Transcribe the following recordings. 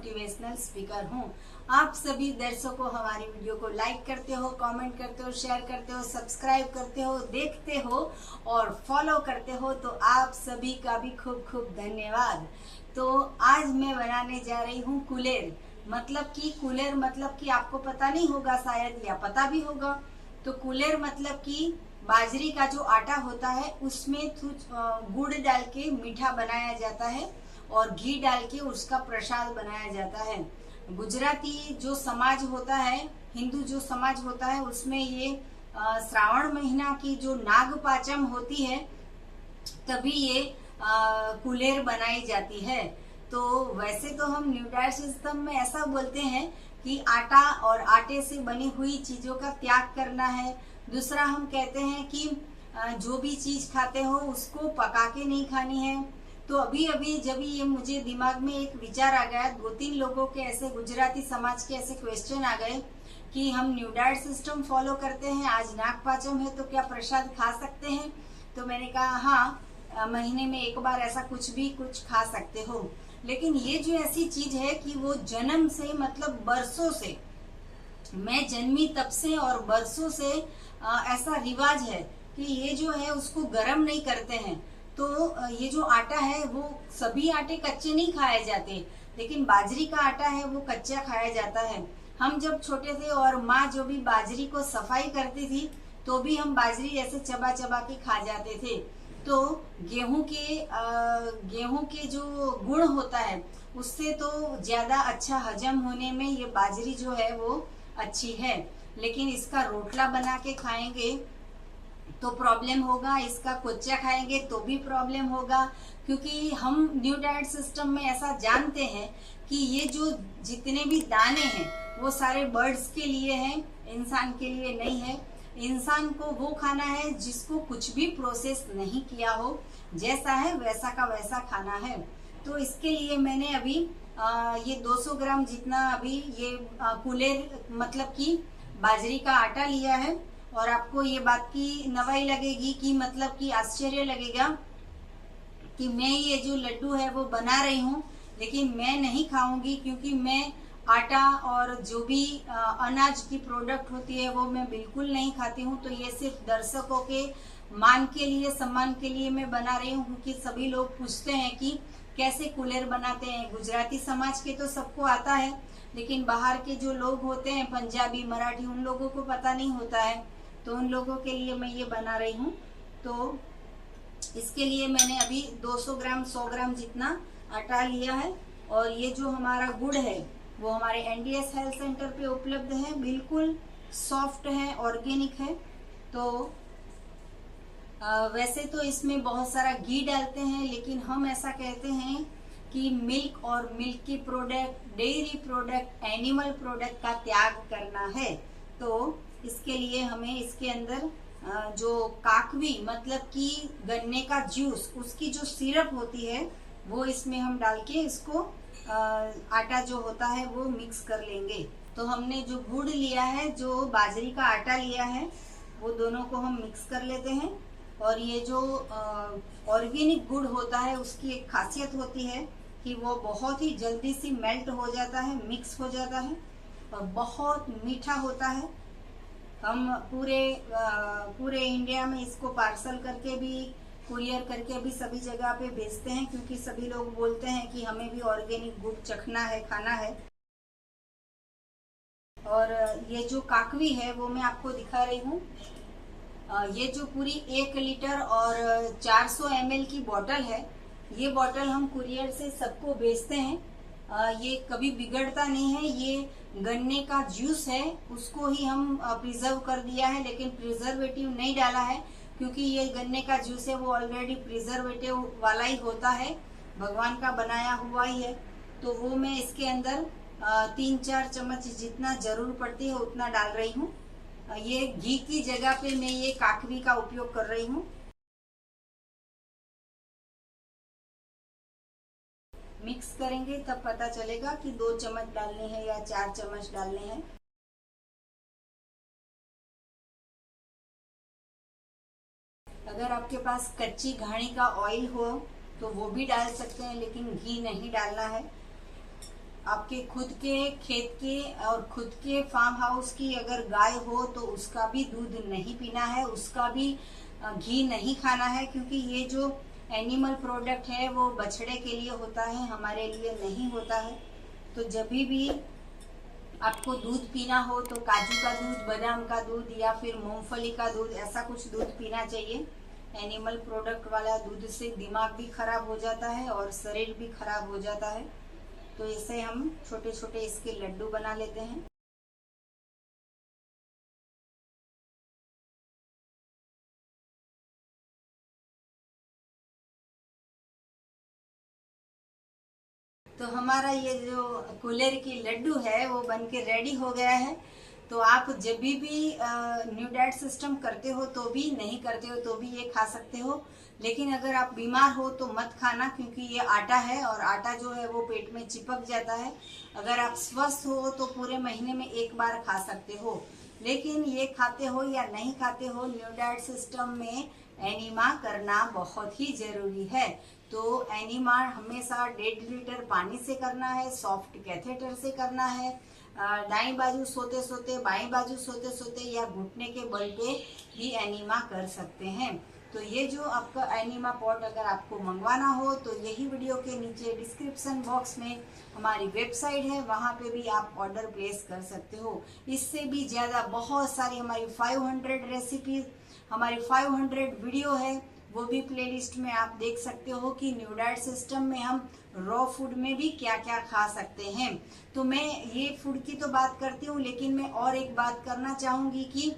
Motivational speaker हूँ। आप सभी दर्शकों हमारी वीडियो को लाइक करते हो, कमेंट करते हो, शेयर करते हो, सब्सक्राइब करते हो, देखते हो और फॉलो करते हो, तो आप सभी का भी खूब खूब धन्यवाद। तो आज मैं बनाने जा रही हूँ कुलेर। कुलेर मतलब कि आपको पता नहीं होगा शायद, या पता भी होगा। तो कुलेर मतलब कि बाजरी का जो आटा होता है उसमें गुड़ डाल के मीठा बनाया जाता है और घी डाल के उसका प्रसाद बनाया जाता है। गुजराती जो समाज होता है, हिंदू जो समाज होता है, उसमें ये श्रावण महीना की जो नाग पाचम होती है तभी ये कुलेर बनाई जाती है। तो वैसे तो हम न्यू डाइट सिस्टम में ऐसा बोलते हैं कि आटा और आटे से बनी हुई चीजों का त्याग करना है। दूसरा हम कहते हैं कि जो भी चीज खाते हो उसको पका के नहीं खानी है। तो अभी अभी जब ये मुझे दिमाग में एक विचार आ गया, 2-3 लोगों के ऐसे गुजराती समाज के ऐसे क्वेश्चन आ गए कि हम न्यू डाइट सिस्टम फॉलो करते हैं, आज नाग पाचम है तो क्या प्रसाद खा सकते हैं? तो मैंने कहा हाँ, महीने में एक बार ऐसा कुछ खा सकते हो। लेकिन ये जो ऐसी चीज है कि वो जन्म से मतलब बरसों से, मैं जन्मी तब से और बरसों से ऐसा रिवाज है कि ये जो है उसको गर्म नहीं करते हैं। तो ये जो आटा है वो सभी आटे कच्चे नहीं खाए जाते, लेकिन बाजरी का आटा है वो कच्चा खाया जाता है। हम जब छोटे थे और माँ जो भी बाजरी को सफाई करती थी तो भी हम बाजरी ऐसे चबा चबा के खा जाते थे। तो गेहूं के जो गुण होता है उससे तो ज्यादा अच्छा हजम होने में ये बाजरी जो है वो अच्छी है। लेकिन इसका रोटला बना के खाएंगे तो प्रॉब्लम होगा, इसका कोच्चा खाएंगे तो भी प्रॉब्लम होगा, क्योंकि हम न्यू डाइट सिस्टम में ऐसा जानते हैं कि ये जो जितने भी दाने हैं वो सारे बर्ड्स के लिए हैं, इंसान के लिए नहीं है। इंसान को वो खाना है जिसको कुछ भी प्रोसेस नहीं किया हो, जैसा है वैसा का वैसा खाना है। तो इसके लिए मैंने अभी ये 200 ग्राम जितना अभी ये कुलेर मतलब कि बाजरी का आटा लिया है। और आपको ये बात की नवाई लगेगी कि मतलब कि आश्चर्य लगेगा कि मैं ये जो लड्डू है वो बना रही हूँ, लेकिन मैं नहीं खाऊंगी, क्योंकि मैं आटा और जो भी अनाज की प्रोडक्ट होती है वो मैं बिल्कुल नहीं खाती हूँ। तो ये सिर्फ दर्शकों के मान के लिए, सम्मान के लिए मैं बना रही हूँ, क्योंकि सभी लोग पूछते हैं कि कैसे कुलेर बनाते हैं। गुजराती समाज के तो सबको आता है, लेकिन बाहर के जो लोग होते हैं, पंजाबी, मराठी, उन लोगों को पता नहीं होता है। तो उन लोगों के लिए मैं ये बना रही हूँ। तो इसके लिए मैंने अभी 200 ग्राम 100 ग्राम जितना आटा लिया है। और ये जो हमारा गुड़ है वो हमारे एनडीएस हेल्थ सेंटर पे उपलब्ध है, बिल्कुल सॉफ्ट है, ऑर्गेनिक है। तो वैसे तो इसमें बहुत सारा घी डालते हैं, लेकिन हम ऐसा कहते हैं कि मिल्क और मिल्क की product, dairy product, animal product का त्याग करना है। तो इसके लिए हमें इसके अंदर जो काकवी मतलब कि गन्ने का जूस, उसकी जो सिरप होती है वो इसमें हम डाल के इसको आटा जो होता है वो मिक्स कर लेंगे। तो हमने जो गुड़ लिया है, जो बाजरी का आटा लिया है, वो दोनों को हम मिक्स कर लेते हैं। और ये जो ऑर्गेनिक गुड़ होता है उसकी एक खासियत होती है कि वो बहुत ही जल्दी से मेल्ट हो जाता है, मिक्स हो जाता है और बहुत मीठा होता है। हम पूरे इंडिया में इसको पार्सल करके भी, कुरियर करके भी सभी जगह पे भेजते हैं, क्योंकि सभी लोग बोलते हैं कि हमें भी ऑर्गेनिक गुड़ चखना है, खाना है। और ये जो काकवी है वो मैं आपको दिखा रही हूँ। ये जो पूरी 1 लीटर और 400 ml की बोतल है, ये बोतल हम कुरियर से सबको भेजते हैं। ये कभी बिगड़ता नहीं है। ये गन्ने का जूस है, उसको ही हम प्रिजर्व कर दिया है, लेकिन प्रिजर्वेटिव नहीं डाला है, क्योंकि ये गन्ने का जूस है वो ऑलरेडी प्रिजर्वेटिव वाला ही होता है, भगवान का बनाया हुआ ही है। तो वो मैं इसके अंदर 3-4 चम्मच जितना जरूर पड़ती है उतना डाल रही हूँ। ये घी की जगह पे मैं ये काकवी का उपयोग कर रही हूँ। मिक्स करेंगे तब पता चलेगा कि 2 चम्मच डालने हैं या 4 चम्मच डालने हैं। अगर आपके पास कच्ची घाणी का ऑयल हो तो वो भी डाल सकते हैं, लेकिन घी नहीं डालना है। आपके खुद के खेत के और खुद के फार्म हाउस की अगर गाय हो तो उसका भी दूध नहीं पीना है, उसका भी घी नहीं खाना है, क्योंकि ये जो एनिमल प्रोडक्ट है वो बछड़े के लिए होता है, हमारे लिए नहीं होता है। तो जब भी आपको दूध पीना हो तो काजू का दूध, बादाम का दूध या फिर मूंगफली का दूध, ऐसा कुछ दूध पीना चाहिए। एनिमल प्रोडक्ट वाला दूध से दिमाग भी खराब हो जाता है और शरीर भी खराब हो जाता है। तो इसे हम छोटे छोटे इसके लड्डू बना लेते हैं। तो हमारा ये जो कुल्हड़ की लड्डू है वो बन के रेडी हो गया है। तो आप जब भी न्यू डाइट सिस्टम करते हो तो भी, नहीं करते हो तो भी ये खा सकते हो। लेकिन अगर आप बीमार हो तो मत खाना, क्योंकि ये आटा है और आटा जो है वो पेट में चिपक जाता है। अगर आप स्वस्थ हो तो पूरे महीने में एक बार खा सकते हो। लेकिन ये खाते हो या नहीं खाते हो, न्यू डाइट सिस्टम में एनीमा करना बहुत ही जरूरी है। तो एनीमा हमेशा 1.5 लीटर पानी से करना है, सॉफ्ट कैथेटर से करना है, दाईं बाजू सोते सोते, बाईं बाजू सोते सोते या घुटने के बल पे भी एनीमा कर सकते हैं। तो ये जो आपका एनीमा पॉट अगर आपको मंगवाना हो तो यही वीडियो के नीचे डिस्क्रिप्शन बॉक्स में हमारी वेबसाइट है, वहाँ पे भी आप ऑर्डर प्लेस कर सकते हो। इससे भी ज़्यादा बहुत सारी हमारी 500 रेसिपीज, हमारी 500 वीडियो है, वो भी प्लेलिस्ट में आप देख सकते हो कि न्यू डाइट सिस्टम में हम रॉ फूड में भी क्या क्या खा सकते हैं। तो मैं ये फूड की तो बात करती हूँ, लेकिन मैं और एक बात करना चाहूँगी कि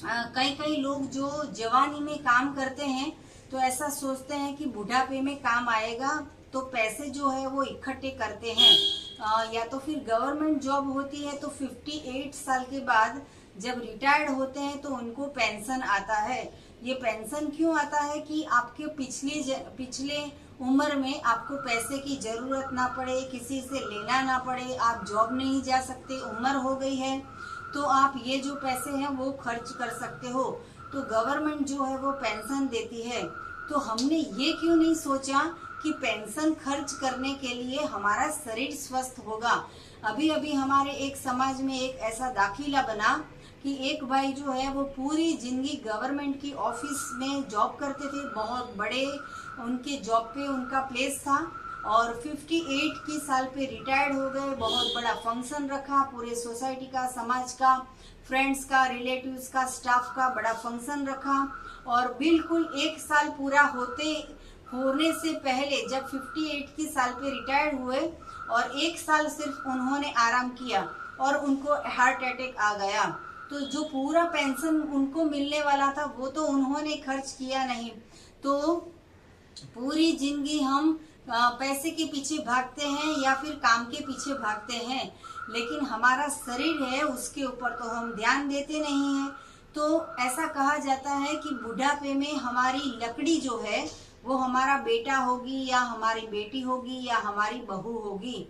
कई लोग जो जवानी में काम करते हैं तो ऐसा सोचते हैं कि बुढ़ापे में काम आएगा, तो पैसे जो है वो इकट्ठे करते हैं। या तो फिर गवर्नमेंट जॉब होती है तो 58 साल के बाद जब रिटायर्ड होते हैं तो उनको पेंशन आता है। ये पेंशन क्यों आता है कि आपके पिछले उम्र में आपको पैसे की जरूरत ना पड़े, किसी से लेना ना पड़े, आप जॉब नहीं जा सकते, उम्र हो गई है तो आप ये जो पैसे हैं वो खर्च कर सकते हो। तो गवर्नमेंट जो है वो पेंशन देती है। तो हमने ये क्यों नहीं सोचा कि पेंशन खर्च करने के लिए हमारा शरीर स्वस्थ होगा। अभी अभी हमारे एक समाज में एक ऐसा दाखिला बना कि एक भाई जो है वो पूरी जिंदगी गवर्नमेंट की ऑफिस में जॉब करते थे, बहुत बड़े उनके जॉब पे उनका प्लेस था, और 58 की साल पे रिटायर्ड हो गए। बहुत बड़ा फंक्शन रखा, पूरे सोसाइटी का, समाज का, फ्रेंड्स का, रिलेटिव्स का, स्टाफ का बड़ा फंक्शन रखा। और बिल्कुल एक साल पूरा होने से पहले जब 58 की साल पे रिटायर्ड हुए और एक साल सिर्फ उन्होंने आराम किया और उनको हार्ट अटैक आ गया। तो जो पूरा पेंशन उनको मिलने वाला था वो तो उन्होंने खर्च किया नहीं। तो पूरी जिंदगी हम पैसे के पीछे भागते हैं या फिर काम के पीछे भागते हैं, लेकिन हमारा शरीर है उसके ऊपर तो हम ध्यान देते नहीं हैं। तो ऐसा कहा जाता है कि बुढ़ापे में हमारी लकड़ी जो है वो हमारा बेटा होगी या हमारी बेटी होगी या हमारी बहू होगी।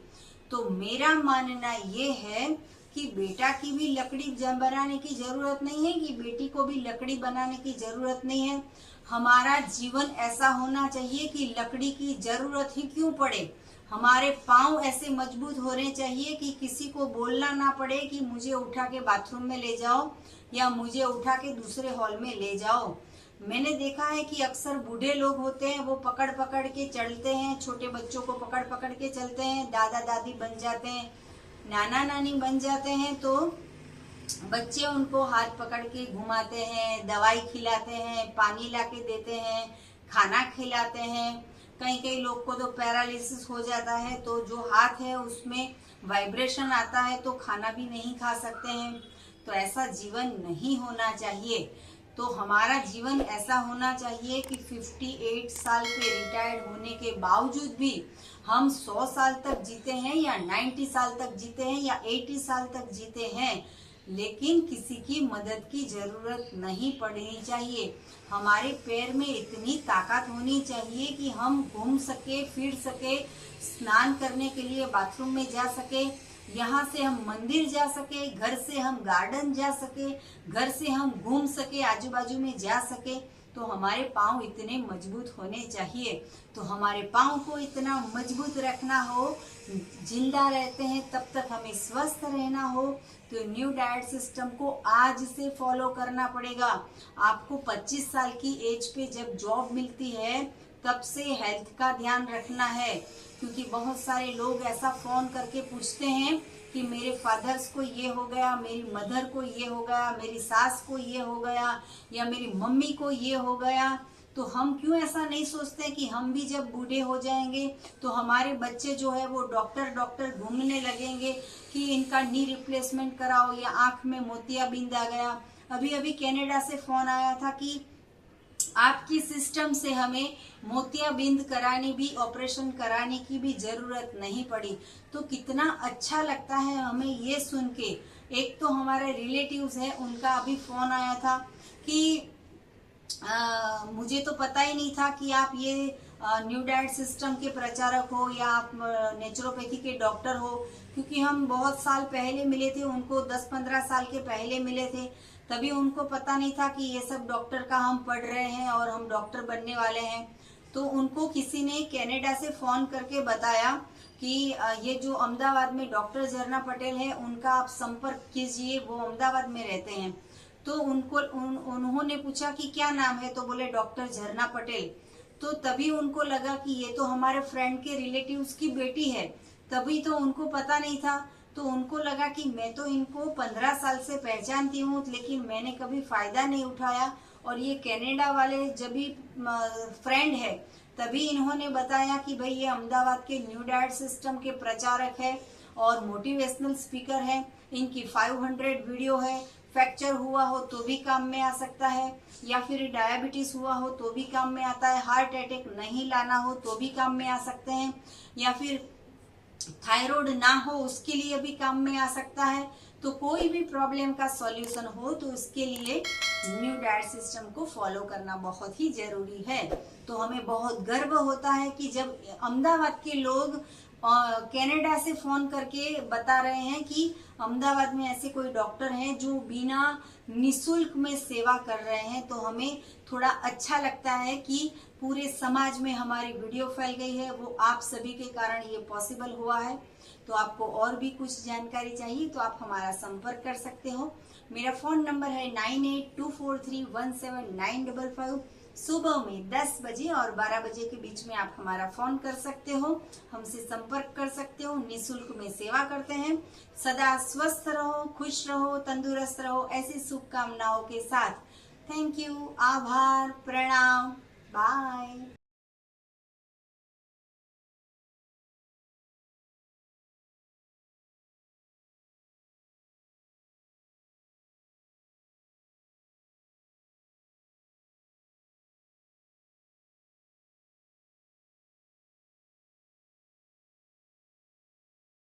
तो मेरा मानना ये है कि बेटा की भी लकड़ी बनाने की जरूरत नहीं है, कि बेटी को भी लकड़ी बनाने की जरूरत नहीं है। हमारा जीवन ऐसा होना चाहिए कि लकड़ी की जरूरत ही क्यों पड़े। हमारे पाँव ऐसे मजबूत होने चाहिए कि किसी को बोलना ना पड़े कि मुझे उठा के बाथरूम में ले जाओ या मुझे उठा के दूसरे हॉल में ले जाओ। मैंने देखा है कि अक्सर बूढ़े लोग होते हैं वो पकड़ पकड़ के चलते हैं, छोटे बच्चों को पकड़ पकड़ के चलते हैं, दादा दादी बन जाते हैं, नाना नानी बन जाते हैं, तो बच्चे उनको हाथ पकड़ के घुमाते हैं, दवाई खिलाते हैं, पानी लाके देते हैं, खाना खिलाते हैं। कई लोग को तो पैरालिसिस हो जाता है, तो जो हाथ है उसमें वाइब्रेशन आता है तो खाना भी नहीं खा सकते हैं। तो ऐसा जीवन नहीं होना चाहिए। तो हमारा जीवन ऐसा होना चाहिए कि 58 साल पे रिटायर्ड होने के बावजूद भी हम 100 साल तक जीते हैं या 90 साल तक जीते हैं या 80 साल तक जीते हैं, लेकिन किसी की मदद की जरूरत नहीं पड़नी चाहिए। हमारे पैर में इतनी ताकत होनी चाहिए कि हम घूम सके, फिर सके, स्नान करने के लिए बाथरूम में जा सके, यहाँ से हम मंदिर जा सके, घर से हम गार्डन जा सके, घर से हम घूम सके, आजू बाजू में जा सके। तो हमारे पाँव इतने मजबूत होने चाहिए। तो हमारे पाँव को इतना मजबूत रखना हो, जिंदा रहते हैं तब तक हमें स्वस्थ रहना हो, तो न्यू डाइट सिस्टम को आज से फॉलो करना पड़ेगा। आपको 25 साल की एज पे जब जॉब मिलती है तब से हेल्थ का ध्यान रखना है, क्योंकि बहुत सारे लोग ऐसा फोन करके पूछते हैं कि मेरे फादर्स को ये हो गया, मेरी मदर को ये हो गया, मेरी सास को ये हो गया, या मेरी मम्मी को ये हो गया। तो हम क्यों ऐसा नहीं सोचते कि हम भी जब बूढ़े हो जाएंगे तो हमारे बच्चे जो है वो डॉक्टर डॉक्टर ढूंढने लगेंगे कि इनका नी रिप्लेसमेंट कराओ या आंख में मोतियाबिंद आ गया। अभी अभी कनाडा से फोन आया था कि आपकी सिस्टम से हमें मोतियाबिंद कराने भी, ऑपरेशन कराने की भी जरूरत नहीं पड़ी। तो कितना अच्छा लगता है हमें ये सुन के। एक तो हमारे रिलेटिव्स है, उनका अभी फोन आया था कि मुझे तो पता ही नहीं था कि आप ये न्यू डाइट सिस्टम के प्रचारक हो या आप नेचुरोपैथी के डॉक्टर हो, क्योंकि हम बहुत साल पहले मिले थे उनको, 10-15 साल के पहले मिले थे, तभी उनको पता नहीं था कि ये सब डॉक्टर का हम पढ़ रहे हैं और हम डॉक्टर बनने वाले हैं। तो उनको किसी ने कनाडा से फोन करके बताया कि ये जो अहमदाबाद में डॉक्टर झरना पटेल है उनका आप संपर्क कीजिए, वो अहमदाबाद में रहते हैं। तो उन्होंने पूछा कि क्या नाम है, तो बोले डॉक्टर झरना पटेल। तो तभी उनको लगा कि ये तो हमारे फ्रेंड के रिलेटिव्स की बेटी है, तभी तो उनको पता नहीं था। तो उनको लगा कि मैं तो इनको 15 साल से पहचानती हूँ, लेकिन मैंने कभी फायदा नहीं उठाया, और ये कनाडा वाले जब भी फ्रेंड है तभी इन्होंने बताया कि भाई ये अहमदाबाद के न्यू डाइट सिस्टम के प्रचारक है और मोटिवेशनल स्पीकर है, इनकी 500 वीडियो है। फ्रैक्चर हुआ हो तो भी काम में आ सकता है, या फिर डायबिटीज हुआ हो तो भी काम में आता है, हार्ट अटैक नहीं लाना हो तो भी काम में आ सकते हैं, या फिर थायराइड ना हो उसके लिए भी काम में आ सकता है। तो कोई भी प्रॉब्लम का सॉल्यूशन हो तो उसके लिए न्यू डाइट सिस्टम को फॉलो करना बहुत ही जरूरी है। तो हमें बहुत गर्व होता है कि जब अहमदाबाद के लोग कनाडा से फोन करके बता रहे हैं कि अहमदाबाद में ऐसे कोई डॉक्टर हैं जो बिना निशुल्क में सेवा कर रहे हैं, तो हमें थोड़ा अच्छा लगता है कि पूरे समाज में हमारी वीडियो फैल गई है। वो आप सभी के कारण ये पॉसिबल हुआ है। तो आपको और भी कुछ जानकारी चाहिए तो आप हमारा संपर्क कर सकते हो। मेरा फोन नंबर है 9824317955। सुबह में 10 बजे और 12 बजे के बीच में आप हमारा फोन कर सकते हो, हमसे संपर्क कर सकते हो। निःशुल्क में सेवा करते हैं। सदा स्वस्थ रहो, खुश रहो, तंदुरुस्त रहो, ऐसी शुभकामनाओं के साथ। थैंक यू, आभार, प्रणाम, बाय।